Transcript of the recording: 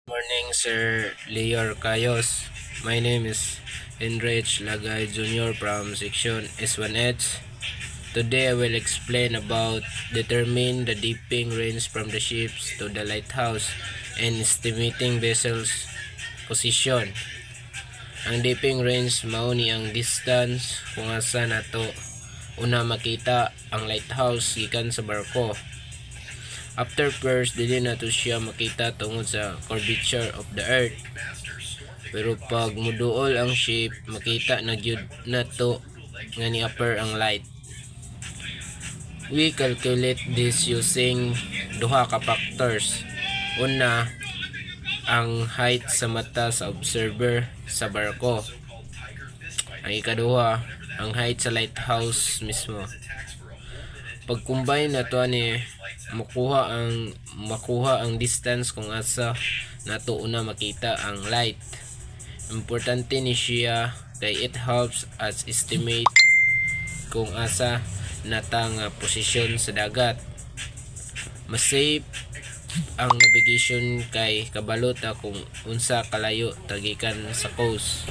Morning, Sir Leor Cayos. My name is Enrich Lagay Jr. from Section S1H. Today I will explain about determine the dipping range from the ships to the lighthouse and estimating vessels position. Ang dipping range mao ni ang distance kung asa nato una makita ang lighthouse gikan sa barko. After first, dili na to siya makita tungod sa curvature of the earth. Pero pag muduol ang ship, makita na gyud nato nga ni upper ang light. We calculate this using duha ka factors. Una, ang height sa mata sa observer sa barko. Ang ikaduha, ang height sa lighthouse mismo. Pag combine na to ni makuha ang distance kung asa nato una makita ang light. Importante ni siya kay it helps us estimate kung asa natang posisyon sa dagat. Mas safe ang navigation kay kabalot kung unsa kalayo tagikan sa coast.